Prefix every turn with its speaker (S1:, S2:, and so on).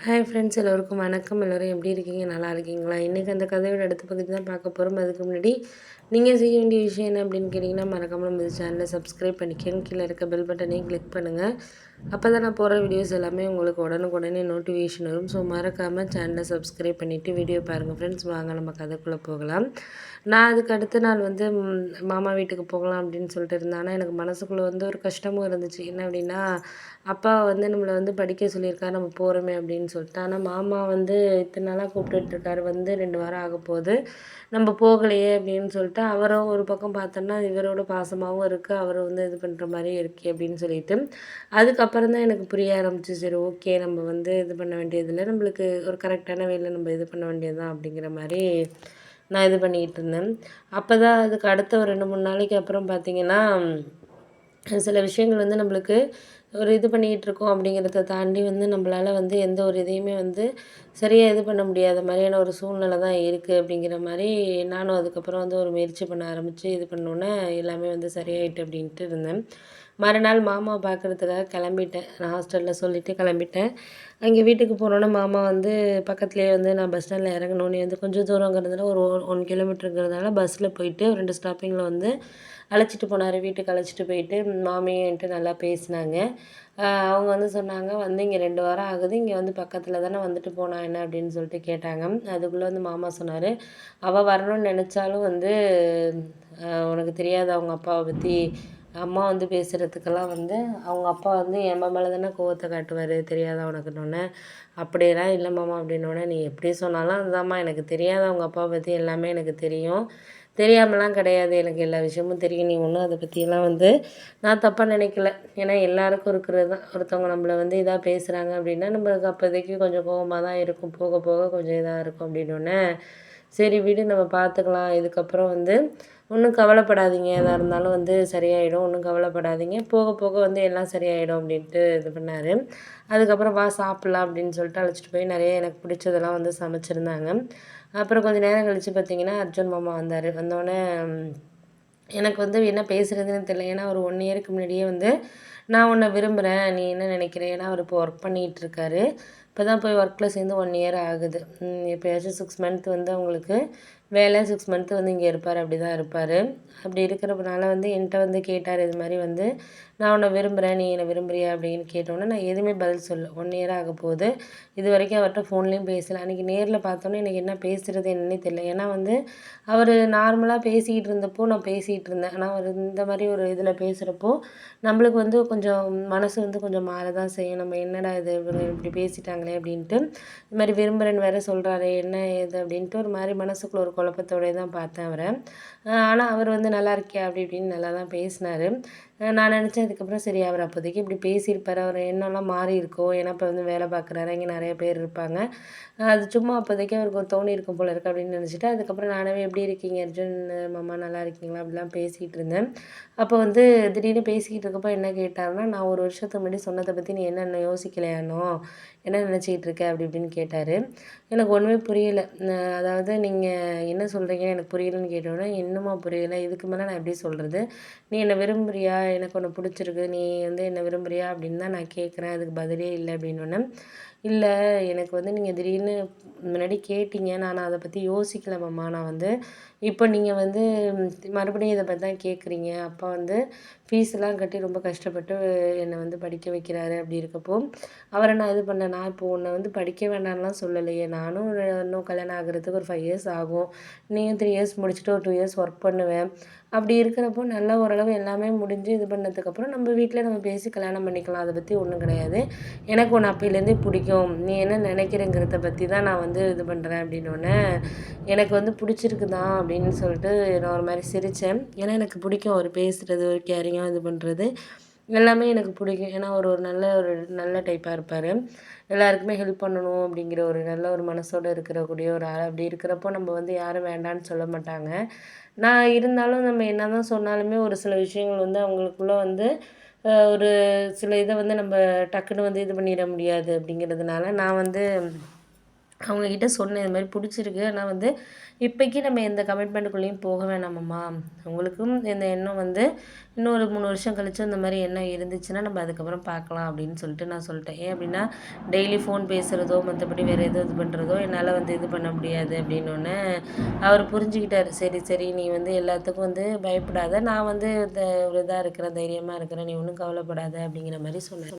S1: Hi friends, எல்லோருக்கும் வணக்கம். எல்லோரும் எப்படி இருக்கீங்க? நல்லா இருக்கீங்களா? இன்றைக்கி அந்த கதையோட அடுத்த பகுதி தான் பார்க்க போகிறோம். அதுக்கு முன்னாடி நீங்கள் செய்ய வேண்டிய விஷயம் என்ன அப்படின்னு கேட்டிங்கன்னா, மறக்காமல் நம்ம சேனலை சப்ஸ்கிரைப் பண்ணிக்கோங்க. கீழே இருக்க பெல் பட்டனையும் கிளிக் பண்ணுங்கள். அப்போ தான் நான் போகிற வீடியோஸ் எல்லாமே உங்களுக்கு உடனுக்குடனே நோட்டிஃபிகேஷன் வரும். ஸோ மறக்காமல் சேனலை சப்ஸ்கிரைப் பண்ணிவிட்டு வீடியோ பாருங்கள் ஃப்ரெண்ட்ஸ். வாங்க நம்ம கதைக்குள்ளே போகலாம். நான் அதுக்கு அடுத்த நாள் வந்து மாமா வீட்டுக்கு போகலாம் அப்படின்னு சொல்லிட்டு இருந்தேன். ஆனால் எனக்கு மனசுக்குள்ளே வந்து ஒரு கஷ்டமும் இருந்துச்சு. என்ன அப்படின்னா, அப்பா வந்து நம்மளை வந்து படிக்க சொல்லியிருக்காரு, நம்ம போகிறோமே அப்படின்னு சொல்லிட்டு. ஆனால் மாமா வந்து இத்தனை நாளாக கூப்பிட்டுட்ருக்காரு, வந்து 2 வாரம் ஆக போகுது, நம்ம போகலையே அப்படின்னு சொல்லிட்டு. அவரும் ஒரு பக்கம் பார்த்தோன்னா இவரோட பாசமாகவும் இருக்குது, அவர் வந்து இது பண்ணுற மாதிரி இருக்கே அப்படின்னு சொல்லிட்டு. அதுக்கப்புறம் தான் எனக்கு புரிய ஆரம்பிச்சு, சரி ஓகே, நம்ம வந்து இது பண்ண வேண்டியதில்லை, நம்மளுக்கு ஒரு கரெக்டான வேலை நம்ம இது பண்ண வேண்டியது தான் அப்படிங்கிற மாதிரி நான் இது பண்ணிக்கிட்டு இருந்தேன். அப்போ தான் அதுக்கு அடுத்த ஒரு 2-3 நாளைக்கு அப்புறம் பார்த்திங்கன்னா, சில விஷயங்கள் வந்து நம்மளுக்கு ஒரு இது பண்ணிக்கிட்டு இருக்கோம் அப்படிங்கிறத தாண்டி வந்து நம்மளால் வந்து எந்த ஒரு இதையுமே வந்து சரியாக இது பண்ண முடியாத மாதிரியான ஒரு சூழ்நிலை தான் இருக்குது அப்படிங்கிற மாதிரி நானும் அதுக்கப்புறம் வந்து ஒரு முயற்சி பண்ண ஆரம்பித்து இது பண்ணோன்னே எல்லாமே வந்து சரியாயிட்டு அப்படின்ட்டு இருந்தேன். மறுநாள் மாமாவை பார்க்குறதுக்காக கிளம்பிட்டேன். நான் ஹாஸ்டலில் சொல்லிவிட்டு கிளம்பிட்டேன். அங்கே வீட்டுக்கு போனோன்னே மாமா வந்து பக்கத்துலேயே வந்து நான் பஸ் ஸ்டாண்டில் இறங்கணுன்னே வந்து கொஞ்சம் தூரங்கிறதுனால ஒரு 1 கிலோமீட்டருங்கிறதுனால பஸ்ஸில் போயிட்டு 2 ஸ்டாப்பிங்கில் வந்து அழைச்சிட்டு போனார். வீட்டுக்கு அழைச்சிட்டு போயிட்டு மாமியும் என்கிட்ட நல்லா பேசினாங்க. அவங்க வந்து சொன்னாங்க, வந்து இங்கே 2 வாரம் ஆகுது, இங்கே வந்து பக்கத்தில் தானே, வந்துட்டு போனா என்ன அப்படின்னு சொல்லிட்டு கேட்டாங்க. அதுக்குள்ளே வந்து மாமா சொன்னார், அவள் வரணும்னு நினச்சாலும் வந்து உனக்கு தெரியாது அவங்க அப்பாவை பற்றி. அம்மா வந்து பேசுகிறதுக்கெல்லாம் வந்து அவங்க அப்பா வந்து என் மேலே தானே கோவத்தை காட்டுவார், தெரியாதா உனக்குன்னொன்னே. அப்படியெல்லாம் இல்லை மாமா அப்படின்னோடனே, நீ எப்படி சொன்னாலும் அதுதாம்மா, எனக்கு தெரியாத அவங்க அப்பாவை பற்றி எல்லாமே எனக்கு தெரியும், தெரியாமலாம் கிடையாது, எனக்கு எல்லா விஷயமும் தெரியும், நீ ஒன்றும் அதை பற்றியெல்லாம் வந்து நான் தப்பாக நினைக்கல. ஏன்னா எல்லாருக்கும் இருக்கிறது தான், ஒருத்தவங்க நம்மளை வந்து இதாக பேசுகிறாங்க அப்படின்னா நம்மளுக்கு அப்போதைக்கு கொஞ்சம் கோவமாக தான் இருக்கும், போக போக கொஞ்சம் இதாக இருக்கும் அப்படின்னோடனே, சரி விடு, நம்ம பார்த்துக்கலாம், இதுக்கப்புறம் வந்து ஒன்றும் கவலைப்படாதீங்க, எதாக இருந்தாலும் வந்து சரியாயிடும், ஒன்றும் கவலைப்படாதீங்க, போக போக வந்து எல்லாம் சரியாயிடும் அப்படின்ட்டு இது பண்ணார். அதுக்கப்புறம் வா சாப்பிட்லாம் அப்படின்னு சொல்லிட்டு அழைச்சிட்டு போய் நிறைய எனக்கு பிடிச்சதெல்லாம் வந்து சமைச்சிருந்தாங்க. அப்புறம் கொஞ்சம் நேரம் கழித்து பார்த்திங்கன்னா அர்ஜுன் மாமா வந்தார். வந்தோடனே எனக்கு வந்து என்ன பேசுகிறதுன்னு தெரியல. ஏன்னா ஒரு 1 இயருக்கு முன்னாடியே வந்து நான் உன்னை விரும்புகிறேன், நீ என்ன நினைக்கிற? ஏன்னா அவர் இப்போ ஒர்க் பண்ணிகிட்டு இருக்காரு. இப்போ தான் போய் ஒர்க்கில் சேர்ந்து 1 இயர் ஆகுது. எப்போயாச்சும் 6 மந்த் வந்து அவங்களுக்கு வேலை, 6 மந்த்து வந்து இங்கே இருப்பார், அப்படி தான் இருப்பார். அப்படி இருக்கிறதுனால வந்து என்கிட்ட வந்து கேட்டார், இது மாதிரி வந்து நான் உன்னை விரும்புகிறேன், நீ என்னை விரும்புறியா அப்படின்னு கேட்டோன்னே நான் எதுவுமே பதில் சொல்லல. 1 இயர் ஆக போகுது. இது வரைக்கும் அவர்கிட்ட ஃபோன்லேயும் பேசல. அன்றைக்கி நேரில் பார்த்தோன்னே எனக்கு என்ன பேசுகிறது என்னன்னே தெரியல. ஏன்னா வந்து அவர் நார்மலாக பேசிக்கிட்டு இருந்தப்போ நான் பேசிகிட்டு இருந்தேன். ஆனால் அவர் இந்த மாதிரி ஒரு இதில் பேசுகிறப்போ நம்மளுக்கு வந்து கொஞ்சம் மனசு வந்து கொஞ்சம் மாற தான் செய்யும். நம்ம என்னடா இது, இவங்க இப்படி பேசிட்டாங்களே அப்படின்ட்டு. இது மாதிரி விரும்புகிறேன்னு வேறு சொல்கிறாரு, என்ன ஏது அப்படின்ட்டு ஒரு மாதிரி மனசுக்குள்ள ஒரு குழப்பத்தோடயே தான் பார்த்தேன் அவரை. ஆனால் அவர் வந்து நல்லா இருக்கியா அப்படி இப்படின்னு நல்லா தான் பேசினார். நான் நினச்சேன் அதுக்கப்புறம் சரி, அவர் அப்போதைக்கு இப்படி பேசியிருப்பார், அவர் எண்ணம்லாம் மாறி இருக்கும், ஏன்னா இப்போ வந்து வேலை பார்க்குறாரு, இங்கே நிறைய பேர் இருப்பாங்க, அது சும்மா அப்போதைக்கு அவருக்கு ஒரு தோணி இருக்கும் போல இருக்குது அப்படின்னு நினச்சிட்டு, அதுக்கப்புறம் நானவே எப்படி இருக்கீங்க அர்ஜுன் மாமா, நல்லா இருக்கீங்களா அப்படிலாம் பேசிகிட்டு இருந்தேன். அப்போ வந்து திடீர்னு பேசிக்கிட்டு இருக்கப்போ என்ன கேட்டாருன்னா, நான் ஒரு வருஷத்துக்கு முன்னாடி சொன்னதை பற்றி நீ என்ன யோசிக்கலையானோ, என்ன நினச்சிக்கிட்டு இருக்க அப்படி இப்படின்னு கேட்டார். எனக்கு ஒன்றுமே புரியல. அதாவது நீங்கள் என்ன சொல்கிறீங்கன்னு எனக்கு புரியலன்னு கேட்டோன்னே, இன்னுமா புரியல, இதுக்கு மேலே நான் எப்படி சொல்கிறது? நீ என்னை விரும்புறியா? எனக்கு உன்னை பிடிச்சிருக்கு, நீ வந்து என்னை விரும்புறியா அப்படின்னு தான் நான் கேட்குறேன், அதுக்கு பதிலே இல்லை அப்படின்னோன்னே, இல்லை, எனக்கு வந்து நீங்கள் திடீர்னு முன்னாடி கேட்டீங்க, நான் அதை பற்றி யோசிக்கல மாமா, நான் வந்து இப்போ நீங்கள் வந்து மறுபடியும் இதை பற்றி தான் கேட்குறீங்க. அப்பா வந்து ஃபீஸ்லாம் கட்டி ரொம்ப கஷ்டப்பட்டு என்னை வந்து படிக்க வைக்கிறாரு. அப்படி இருக்கப்போ அவரை நான் இது பண்ணேன். நான் இப்போ உன்னை வந்து படிக்க வேண்டாம்லாம் சொல்லலையே, நானும் இன்னும் கல்யாணம் ஆகுறதுக்கு ஒரு 5 இயர்ஸ் ஆகும், நீயும் 3 இயர்ஸ் முடிச்சுட்டு ஒரு 2 இயர்ஸ் ஒர்க் பண்ணுவேன். அப்படி இருக்கிறப்போ நல்லா ஓரளவு எல்லாமே முடிஞ்சு இது பண்ணதுக்கப்புறம் நம்ம வீட்டில் நம்ம பேசி கல்யாணம் பண்ணிக்கலாம், அதை பற்றி ஒன்றும் கிடையாது. எனக்கு உன்னை அப்போலேருந்தே பிடிக்கும், நீ என்ன நினைக்கிறேங்கிறத பற்றி தான் நான் வந்து இது பண்ணுறேன் அப்படின்னோடனே, எனக்கு வந்து பிடிச்சிருக்கு தான் அப்படின்னு சொல்லிட்டு நான் ஒரு மாதிரி சிரித்தேன். ஏன்னா எனக்கு பிடிக்கும் அவர் பேசுகிறது, ஒரு கேரிங்காக இது பண்ணுறது எல்லாமே எனக்கு பிடிக்கும். ஏன்னா ஒரு நல்ல டைப்பாக இருப்பார். எல்லாருக்குமே ஹெல்ப் பண்ணணும் அப்படிங்கிற ஒரு நல்ல ஒரு மனசோடு இருக்கக்கூடிய ஒரு ஆள். அப்படி இருக்கிறப்போ நம்ம வந்து யாரும் வேண்டான்னு சொல்ல மாட்டாங்க. நான் இருந்தாலும் நம்ம என்ன தான் சொன்னாலுமே ஒரு சில விஷயங்கள் வந்து அவங்களுக்குள்ள வந்து ஒரு சில இதை வந்து நம்ம டக்குன்னு வந்து இது பண்ணிட முடியாது அப்படிங்கிறதுனால நான் வந்து அவங்கக்கிட்ட சொன்னேன், இது மாதிரி பிடிச்சிருக்கு. ஆனால் வந்து இப்போக்கி நம்ம எந்த கமிட்மெண்ட்டுக்குள்ளேயும் போக வேணாமம்மா. உங்களுக்கும் இந்த எண்ணம் வந்து இன்னும் ஒரு 3 வருஷம் கழிச்சு இந்த மாதிரி எண்ணம் இருந்துச்சுன்னா, நம்ம அதுக்கப்புறம் பார்க்கலாம் அப்படின்னு சொல்லிட்டு நான் சொல்லிட்டேன். ஏன் அப்படின்னா, டெய்லி ஃபோன் பேசுகிறதோ, மற்றபடி வேறு எதுவும் இது பண்ணுறதோ என்னால் வந்து இது பண்ண முடியாது அப்படின்னோடனே, அவர் புரிஞ்சுக்கிட்டாரு. சரி, சரி நீ வந்து எல்லாத்துக்கும் வந்து பயப்படாத. நான் வந்து ஒரு இதாக இருக்கிறேன், தைரியமாக இருக்கிறேன். நீ ஒன்றும் கவலைப்படாத அப்படிங்கிற மாரி சொன்னாரு.